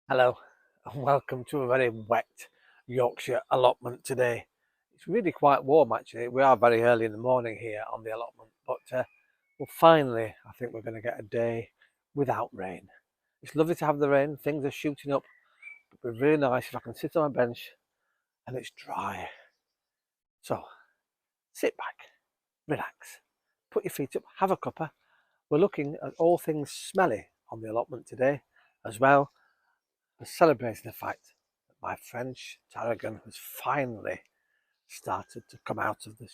Hello and welcome to a very wet Yorkshire allotment today. It's really quite warm actually. We are very early in the morning here on the allotment, but well, finally I think we're going to get a day without rain. It's lovely to have the rain, things are shooting up, but it'd be really nice if I can sit on a bench and it's dry. So sit back, relax, put your feet up, have a cuppa. We're looking at all things smelly on the allotment today as well. We're celebrating the fact that my French tarragon has finally started to come out of the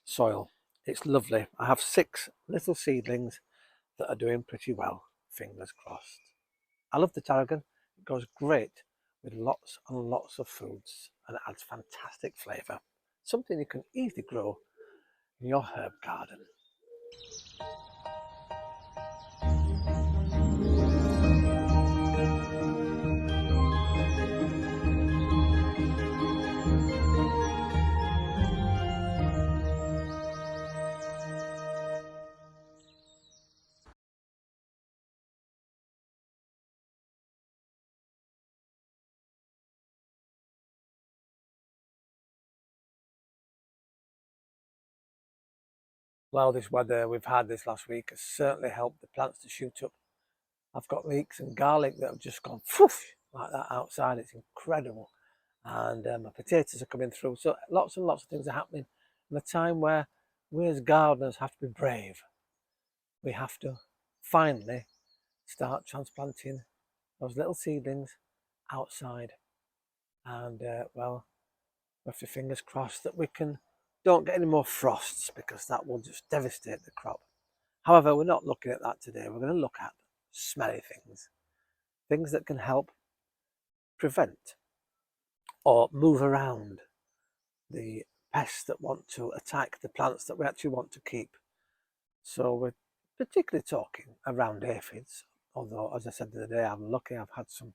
soil. It's lovely. I have 6 little seedlings that are doing pretty well, fingers crossed. I love the tarragon. It goes great with lots and lots of foods and it adds fantastic flavour. Something you can easily grow in your herb garden. Well, this weather we've had this last week has certainly helped the plants to shoot up. I've got leeks and garlic that have just gone poof like that outside. It's incredible. And my potatoes are coming through. So lots and lots of things are happening in a time where we as gardeners have to be brave. We have to finally start transplanting those little seedlings outside. And well, we have to fingers crossed that we don't get any more frosts because that will just devastate the crop. However, we're not looking at that today. We're going to look at smelly things, things that can help prevent or move around the pests that want to attack the plants that we actually want to keep. So we're particularly talking around aphids, although as I said the other day, I'm lucky I've had some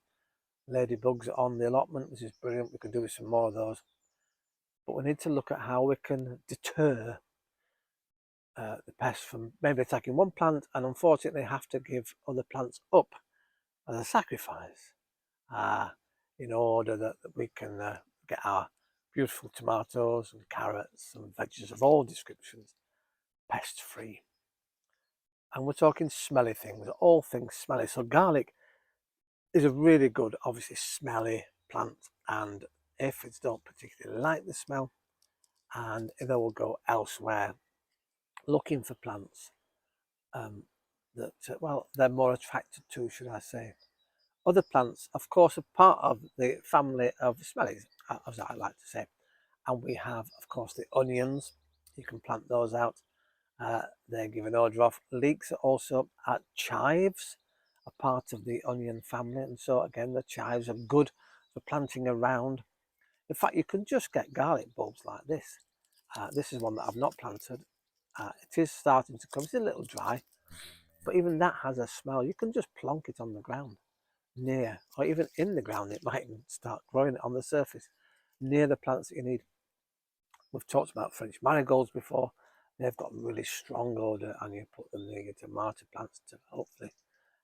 ladybugs on the allotment, which is brilliant. We could do with some more of those. But we need to look at how we can deter the pests from maybe attacking one plant and unfortunately have to give other plants up as a sacrifice in order that we can get our beautiful tomatoes and carrots and veggies of all descriptions pest free. And we're talking smelly things, all things smelly. So garlic is a really good, obviously smelly plant, and aphids don't particularly like the smell, and they will go elsewhere looking for plants that, well, they're more attracted to, should I say. Other plants, of course, are part of the family of smellies, as I like to say. And we have, of course, the onions. You can plant those out. They give an odour off. Leeks are also chives, a part of the onion family. And so, again, the chives are good for planting around. In fact, you can just get garlic bulbs like this. This is one that I've not planted. It is starting to come. It's a little dry, but even that has a smell. You can just plonk it on the ground near, or even in the ground. It might even start growing on the surface near the plants that you need. We've talked about French marigolds before. They've got really strong odour, and you put them near your tomato plants to hopefully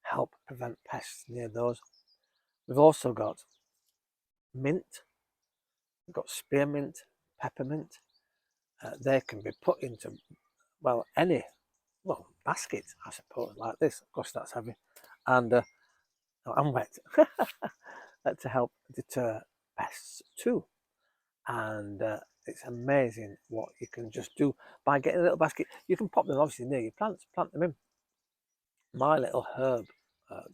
help prevent pests near those. We've also got mint. We've got spearmint, peppermint. They can be put into, well, any, well, basket, I suppose, like this. Of course, that's heavy. And I'm wet. To help deter pests too. And it's amazing what you can just do by getting a little basket. You can pop them obviously near your plants, plant them in. My little herb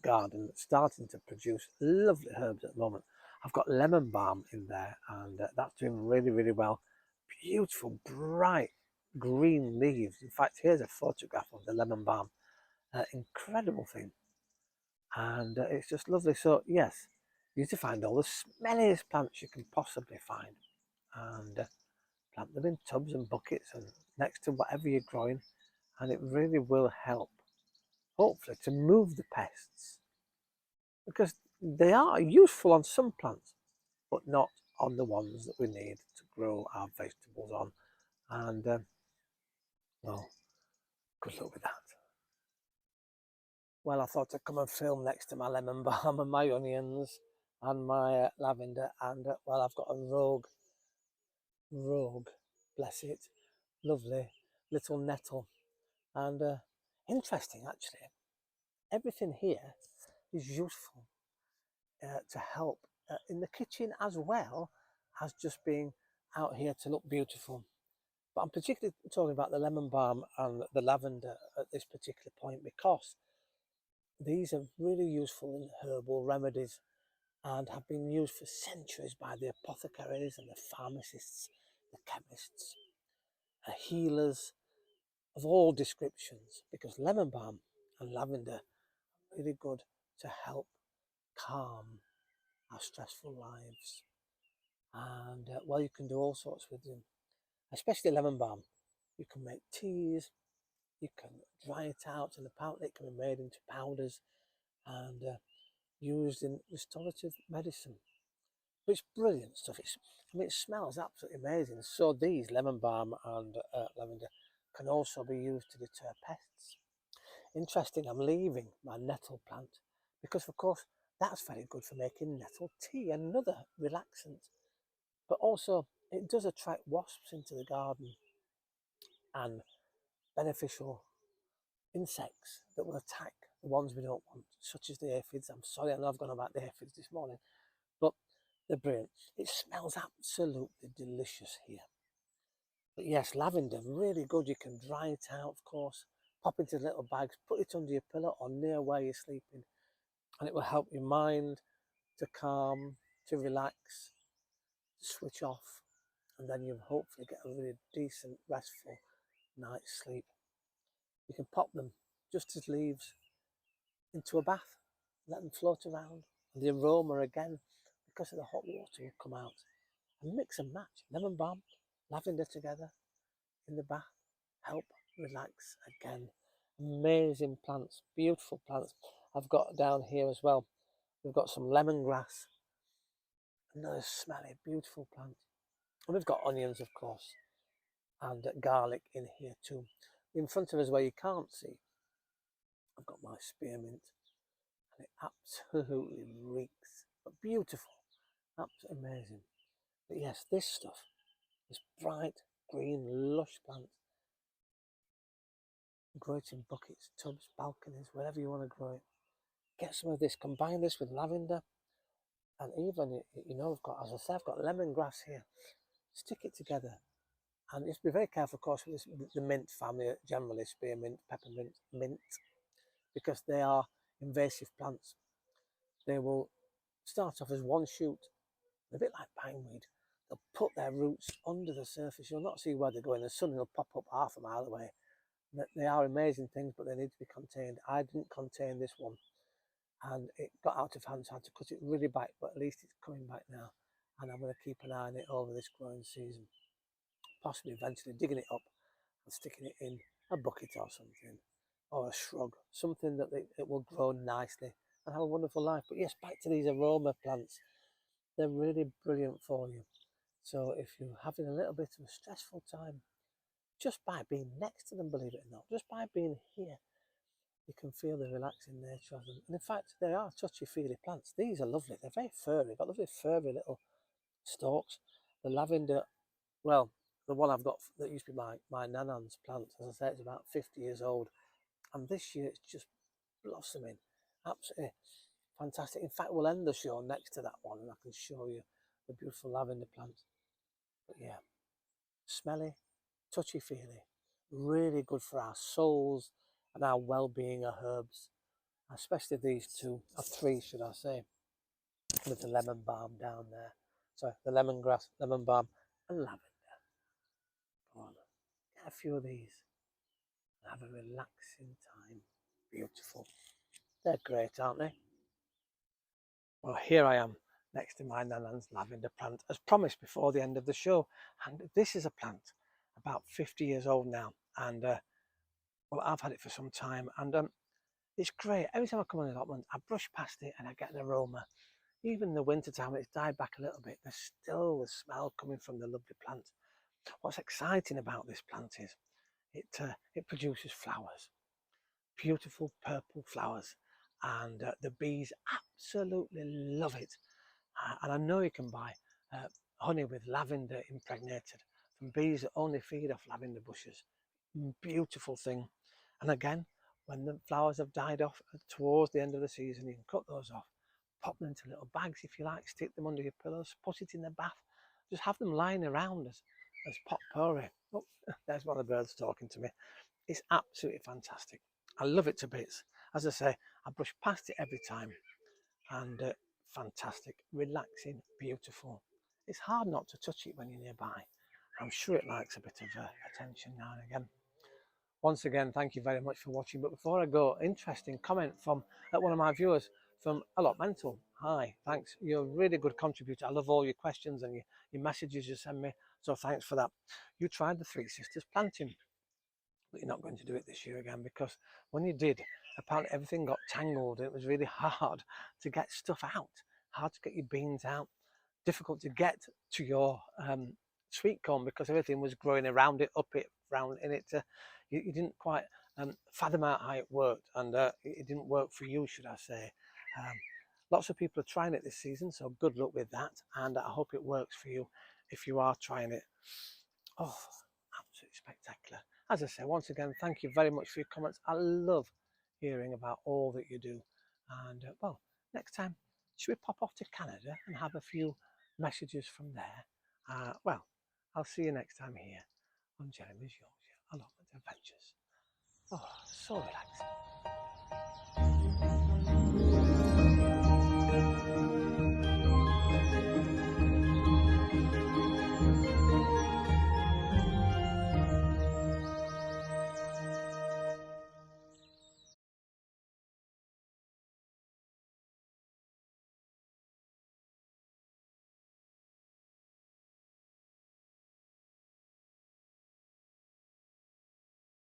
garden that's starting to produce lovely herbs at the moment. I've got lemon balm in there, and that's doing really, really well. Beautiful, bright green leaves. In fact, here's a photograph of the lemon balm. Incredible thing. And it's just lovely. So, yes, you need to find all the smelliest plants you can possibly find and plant them in tubs and buckets and next to whatever you're growing, and it really will help, hopefully, to move the pests, because they are useful on some plants but not on the ones that we need to grow our vegetables on. And well, good luck with that. Well, I thought I'd come and film next to my lemon balm and my onions and my lavender, and well, I've got a rogue, bless it, lovely little nettle, and interesting actually. Everything here is useful to help in the kitchen as well as just being out here to look beautiful. But I'm particularly talking about the lemon balm and the lavender at this particular point because these are really useful in herbal remedies and have been used for centuries by the apothecaries and the pharmacists, the chemists, healers of all descriptions, because lemon balm and lavender are really good to help calm our stressful lives. And well, you can do all sorts with them, especially lemon balm. You can make teas, you can dry it out, and apparently it can be made into powders and used in restorative medicine. It's brilliant stuff. I mean, it smells absolutely amazing. So these lemon balm and lavender can also be used to deter pests. Interesting, I'm leaving my nettle plant because, of course, that's very good for making nettle tea, another relaxant. But also, it does attract wasps into the garden and beneficial insects that will attack the ones we don't want, such as the aphids. I'm sorry, I know I've gone about the aphids this morning, but they're brilliant. It smells absolutely delicious here. But yes, lavender, really good. You can dry it out, of course, pop into little bags, put it under your pillow or near where you're sleeping, and it will help your mind to calm, to relax, to switch off, and then you'll hopefully get a really decent, restful night's sleep. You can pop them just as leaves into a bath, let them float around, and the aroma again, because of the hot water, will come out. And mix and match lemon balm, lavender together in the bath, help relax again. Amazing plants, beautiful plants. I've got down here as well. We've got some lemongrass, another smelly, beautiful plant. And we've got onions, of course, and garlic in here too. In front of us, where you can't see, I've got my spearmint, and it absolutely reeks, but beautiful, absolutely amazing. But yes, this stuff, this bright green lush plant, grow it in buckets, tubs, balconies, wherever you want to grow it. Get some of this, combine this with lavender, and even, I've got, as I said, I've got lemongrass here. Stick it together, and you have to be very careful, of course, with the mint family, generally spearmint, peppermint, mint, because they are invasive plants. They will start off as one shoot, a bit like bindweed. They'll put their roots under the surface. You'll not see where they're going. The sun will pop up half a mile away. They are amazing things, but they need to be contained. I didn't contain this one, and it got out of hand, so I had to cut it really back, but at least it's coming back now, and I'm going to keep an eye on it over this growing season, possibly eventually digging it up and sticking it in a bucket or something, or a shrub, something that it will grow nicely and have a wonderful life. But yes, back to these aroma plants. They're really brilliant for you. So if you're having a little bit of a stressful time, just by being next to them, believe it or not, just by being here, you can feel the relaxing nature of them. And in fact, they are touchy-feely plants. These are lovely. They're very furry. Got lovely furry little stalks. The lavender, well, the one I've got that used to be my nanan's plant, as I say, it's about 50 years old. And this year it's just blossoming. Absolutely fantastic. In fact, we'll end the show next to that one and I can show you the beautiful lavender plant. But yeah, smelly, touchy-feely, really good for our souls and our well-being of herbs, especially these two, or three should I say, with the lemon balm down there. So the lemongrass, lemon balm and lavender. Go on, get a few of these and have a relaxing time. Beautiful. They're great, aren't they? Well, here I am next to my nanan's lavender plant, as promised before the end of the show. And this is a plant about 50 years old now, and well, I've had it for some time, and it's great. Every time I come on the allotment, I brush past it and I get an aroma. Even in the winter time, when it's died back a little bit, there's still the smell coming from the lovely plant. What's exciting about this plant is it produces flowers, beautiful purple flowers, and the bees absolutely love it. And I know you can buy honey with lavender impregnated from bees that only feed off lavender bushes. Beautiful thing. And again, when the flowers have died off towards the end of the season, you can cut those off, pop them into little bags if you like, stick them under your pillows, put it in the bath, just have them lying around as potpourri. Oh, there's one of the birds talking to me. It's absolutely fantastic. I love it to bits. As I say, I brush past it every time, and fantastic, relaxing, beautiful. It's hard not to touch it when you're nearby. I'm sure it likes a bit of attention now and again. Once again, thank you very much for watching. But before I go, interesting comment from one of my viewers from Allotment. Hi, thanks. You're a really good contributor. I love all your questions and your messages you send me. So thanks for that. You tried the Three Sisters planting, but you're not going to do it this year again, because when you did, apparently everything got tangled and it was really hard to get stuff out, hard to get your beans out, difficult to get to your sweet corn because everything was growing around it, up it, round in it. You didn't quite fathom out how it worked, and it didn't work for you, should I say. Lots of people are trying it this season, so good luck with that, and I hope it works for you if you are trying it. Oh, absolutely spectacular. As I say, once again, thank you very much for your comments. I love hearing about all that you do. And well, next time, should we pop off to Canada and have a few messages from there? Well, I'll see you next time here on Jeremy's Yorkshire Allotment Adventures. Oh, so relaxing.